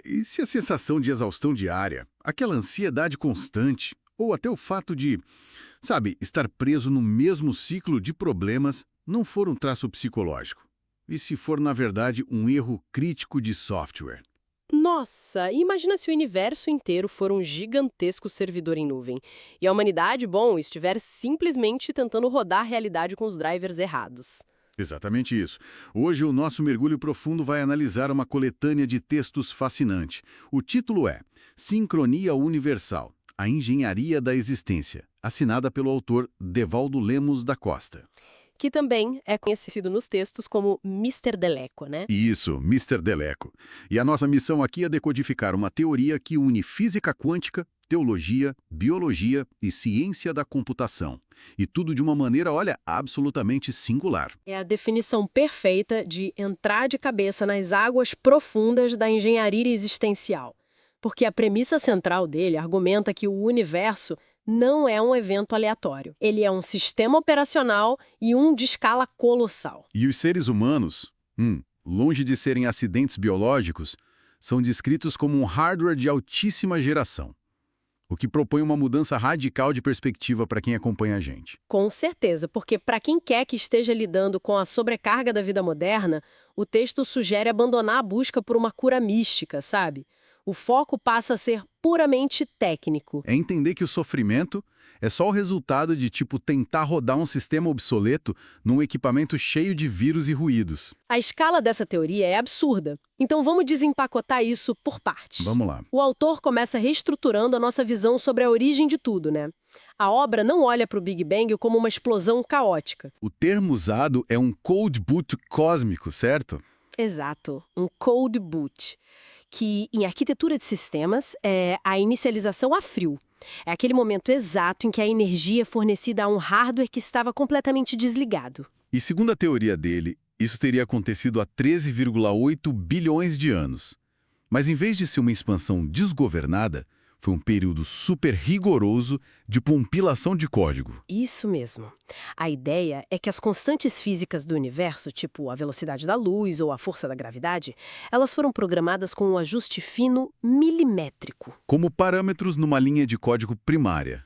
E se a sensação de exaustão diária, aquela ansiedade constante, ou até o fato de, sabe, estar preso no mesmo ciclo de problemas não for um traço psicológico? E se for, na verdade, um erro crítico de software? Nossa, imagina se o universo inteiro for um gigantesco servidor em nuvem e a humanidade, bom, estiver simplesmente tentando rodar a realidade com os drivers errados. Exatamente isso. Hoje, o nosso mergulho profundo vai analisar uma coletânea de textos fascinante. O título é Sincronia Universal, a Engenharia da Existência, assinada pelo autor Devaldo Lemos da Costa. Que também é conhecido nos textos como Mister Deleco, né? Isso, Mister Deleco. E a nossa missão aqui é decodificar uma teoria que une física quântica, teologia, biologia e ciência da computação. E tudo de uma maneira, olha, absolutamente singular. É a definição perfeita de entrar de cabeça nas águas profundas da engenharia existencial. Porque a premissa central dele argumenta que o universo não é um evento aleatório. Ele é um sistema operacional e um de escala colossal. E os seres humanos, longe de serem acidentes biológicos, são descritos como um hardware de altíssima geração, o que propõe uma mudança radical de perspectiva para quem acompanha a gente. Com certeza, porque para quem quer que esteja lidando com a sobrecarga da vida moderna, o texto sugere abandonar a busca por uma cura mística, sabe? O foco passa a ser puramente técnico. É entender que o sofrimento é só o resultado de, tentar rodar um sistema obsoleto num equipamento cheio de vírus e ruídos. A escala dessa teoria é absurda. Então vamos desempacotar isso por partes. Vamos lá. O autor começa reestruturando a nossa visão sobre a origem de tudo, né? A obra não olha para o Big Bang como uma explosão caótica. O termo usado é um cold boot cósmico, certo? Exato, um cold boot, que em arquitetura de sistemas é a inicialização a frio. É aquele momento exato em que a energia é fornecida a um hardware que estava completamente desligado. E segundo a teoria dele, isso teria acontecido há 13,8 bilhões de anos. Mas em vez de ser uma expansão desgovernada, foi um período super rigoroso de compilação de código. Isso mesmo. A ideia é que as constantes físicas do universo, tipo a velocidade da luz ou a força da gravidade, elas foram programadas com um ajuste fino milimétrico. Como parâmetros numa linha de código primária.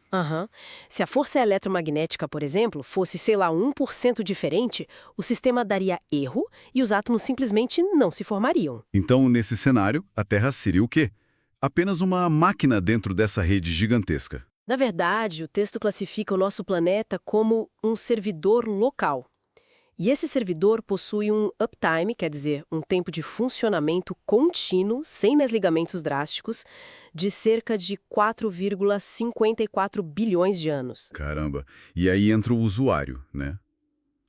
Se a força eletromagnética, por exemplo, fosse, sei lá, 1% diferente, o sistema daria erro e os átomos simplesmente não se formariam. Então, nesse cenário, a Terra seria o quê? Apenas uma máquina dentro dessa rede gigantesca. Na verdade, o texto classifica o nosso planeta como um servidor local. E esse servidor possui um uptime, quer dizer, um tempo de funcionamento contínuo, sem mais ligamentos drásticos, de cerca de 4,54 bilhões de anos. Caramba! E aí entra o usuário, né?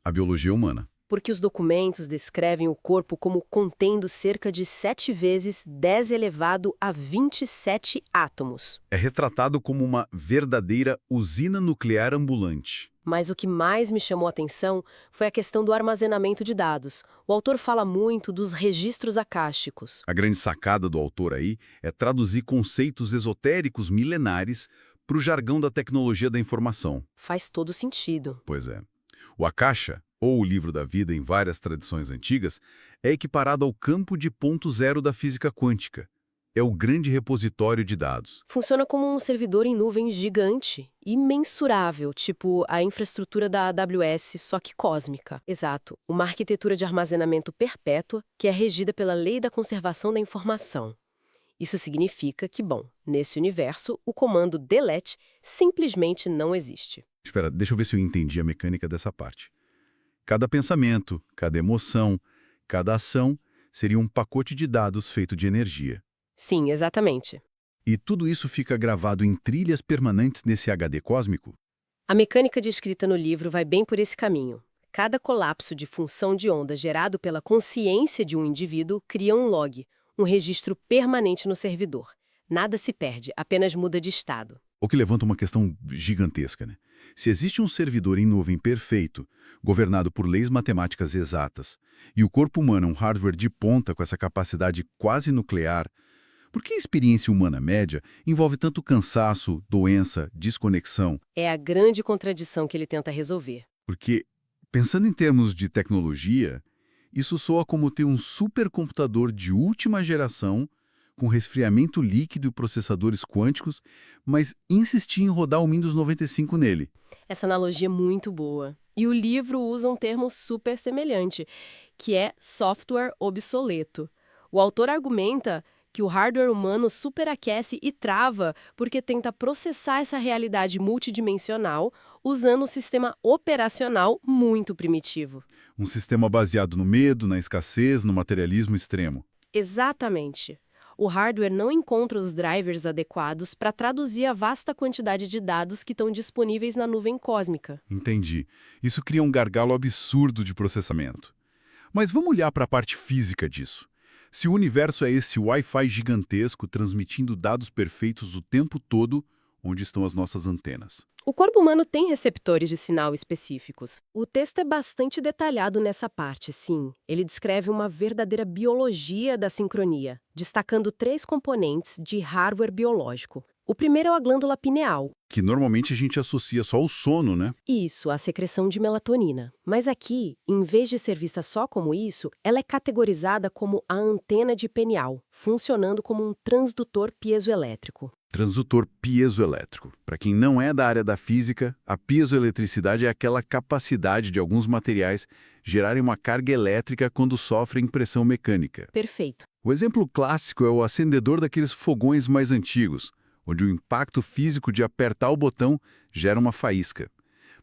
A biologia humana. Porque os documentos descrevem o corpo como contendo cerca de 7 vezes 10 elevado a 27 átomos. É retratado como uma verdadeira usina nuclear ambulante. Mas o que mais me chamou a atenção foi a questão do armazenamento de dados. O autor fala muito dos registros acásticos. A grande sacada do autor aí é traduzir conceitos esotéricos milenares para o jargão da tecnologia da informação. Faz todo sentido. Pois é. O Akasha, ou o livro da vida em várias tradições antigas, é equiparado ao campo de ponto zero da física quântica. É o grande repositório de dados. Funciona como um servidor em nuvem gigante, imensurável, tipo a infraestrutura da AWS, só que cósmica. Exato, uma arquitetura de armazenamento perpétua que é regida pela lei da conservação da informação. Isso significa que, bom, nesse universo, o comando delete simplesmente não existe. Espera, deixa eu ver se eu entendi a mecânica dessa parte. Cada pensamento, cada emoção, cada ação seria um pacote de dados feito de energia. Sim, exatamente. E tudo isso fica gravado em trilhas permanentes nesse HD cósmico? A mecânica descrita no livro vai bem por esse caminho. Cada colapso de função de onda gerado pela consciência de um indivíduo cria um log, um registro permanente no servidor. Nada se perde, apenas muda de estado. O que levanta uma questão gigantesca, né? Se existe um servidor em nuvem perfeito, governado por leis matemáticas exatas, e o corpo humano é um hardware de ponta com essa capacidade quase nuclear, por que a experiência humana média envolve tanto cansaço, doença, desconexão? É a grande contradição que ele tenta resolver. Porque, pensando em termos de tecnologia, isso soa como ter um supercomputador de última geração com resfriamento líquido e processadores quânticos, mas insistia em rodar o Windows 95 nele. Essa analogia é muito boa. E o livro usa um termo super semelhante, que é software obsoleto. O autor argumenta que o hardware humano superaquece e trava porque tenta processar essa realidade multidimensional usando um sistema operacional muito primitivo. Um sistema baseado no medo, na escassez, no materialismo extremo. Exatamente. O hardware não encontra os drivers adequados para traduzir a vasta quantidade de dados que estão disponíveis na nuvem cósmica. Entendi. Isso cria um gargalo absurdo de processamento. Mas vamos olhar para a parte física disso. Se o universo é esse Wi-Fi gigantesco transmitindo dados perfeitos o tempo todo, onde estão as nossas antenas? O corpo humano tem receptores de sinal específicos. O texto é bastante detalhado nessa parte, sim. Ele descreve uma verdadeira biologia da sincronia, destacando 3 componentes de hardware biológico. O primeiro é a glândula pineal. Que normalmente a gente associa só ao sono, né? Isso, a secreção de melatonina. Mas aqui, em vez de ser vista só como isso, ela é categorizada como a antena de pineal, funcionando como um transdutor piezoelétrico. Transdutor piezoelétrico. Para quem não é da área da física, a piezoeletricidade é aquela capacidade de alguns materiais gerarem uma carga elétrica quando sofrem pressão mecânica. Perfeito. O exemplo clássico é o acendedor daqueles fogões mais antigos, onde o impacto físico de apertar o botão gera uma faísca.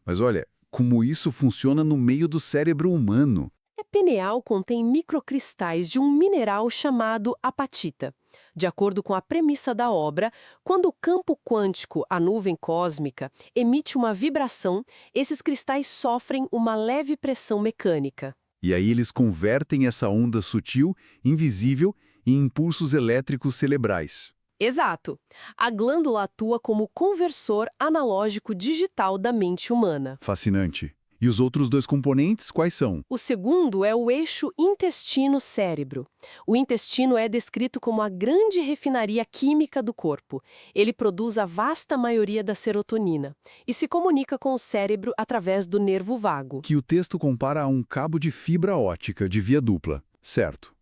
Mas olha, como isso funciona no meio do cérebro humano. A pineal contém microcristais de um mineral chamado apatita. De acordo com a premissa da obra, quando o campo quântico, a nuvem cósmica, emite uma vibração, esses cristais sofrem uma leve pressão mecânica. E aí eles convertem essa onda sutil, invisível, em impulsos elétricos cerebrais. Exato. A glândula atua como conversor analógico digital da mente humana. Fascinante. E os outros 2 componentes, quais são? O segundo é o eixo intestino-cérebro. O intestino é descrito como a grande refinaria química do corpo. Ele produz a vasta maioria da serotonina e se comunica com o cérebro através do nervo vago. Que o texto compara a um cabo de fibra ótica de via dupla, certo?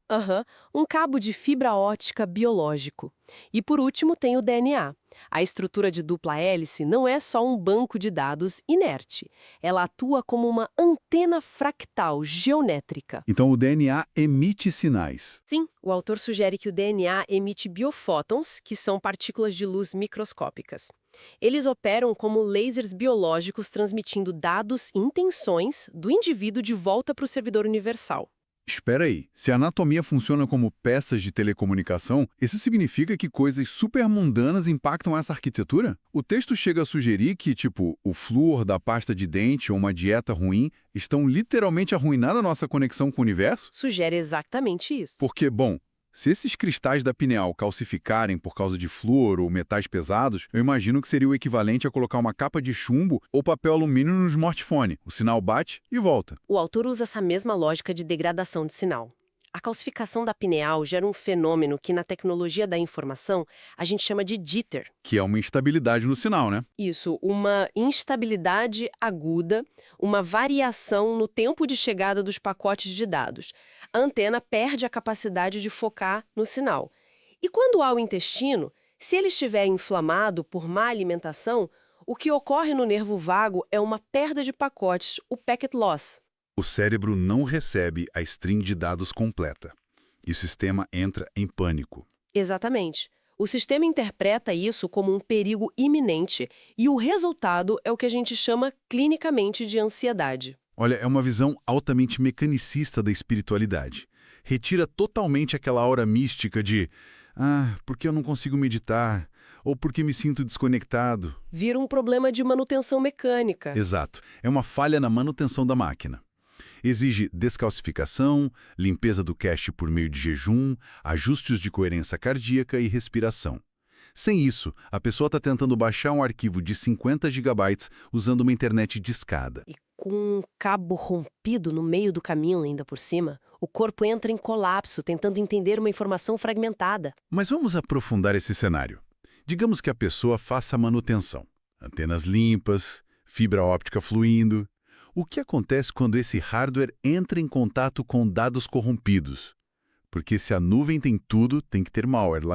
Um cabo de fibra ótica biológico. E por último tem o DNA. A estrutura de dupla hélice não é só um banco de dados inerte. Ela atua como uma antena fractal geométrica. Então o DNA emite sinais. Sim, o autor sugere que o DNA emite biofótons, que são partículas de luz microscópicas. Eles operam como lasers biológicos transmitindo dados e intenções do indivíduo de volta para o servidor universal. Espera aí, se a anatomia funciona como peças de telecomunicação, isso significa que coisas supermundanas impactam essa arquitetura? O texto chega a sugerir que, tipo, o flúor da pasta de dente ou uma dieta ruim estão literalmente arruinando a nossa conexão com o universo? Sugere exatamente isso. Porque, bom, se esses cristais da pineal calcificarem por causa de flúor ou metais pesados, eu imagino que seria o equivalente a colocar uma capa de chumbo ou papel alumínio no smartphone. O sinal bate e volta. O autor usa essa mesma lógica de degradação de sinal. A calcificação da pineal gera um fenômeno que, na tecnologia da informação, a gente chama de jitter. Que é uma instabilidade no sinal, né? Isso, uma instabilidade aguda, uma variação no tempo de chegada dos pacotes de dados. A antena perde a capacidade de focar no sinal. E quando há o intestino, se ele estiver inflamado por má alimentação, o que ocorre no nervo vago é uma perda de pacotes, o packet loss. O cérebro não recebe a string de dados completa. E o sistema entra em pânico. Exatamente. O sistema interpreta isso como um perigo iminente e o resultado é o que a gente chama clinicamente de ansiedade. Olha, é uma visão altamente mecanicista da espiritualidade. Retira totalmente aquela aura mística de porque eu não consigo meditar, ou porque me sinto desconectado. Vira um problema de manutenção mecânica. Exato. É uma falha na manutenção da máquina. Exige descalcificação, limpeza do cache por meio de jejum, ajustes de coerência cardíaca e respiração. Sem isso, a pessoa está tentando baixar um arquivo de 50 GB usando uma internet discada. E com um cabo rompido no meio do caminho ainda por cima, o corpo entra em colapso tentando entender uma informação fragmentada. Mas vamos aprofundar esse cenário. Digamos que a pessoa faça a manutenção. Antenas limpas, fibra óptica fluindo. O que acontece quando esse hardware entra em contato com dados corrompidos? Porque se a nuvem tem tudo, tem que ter malware lá.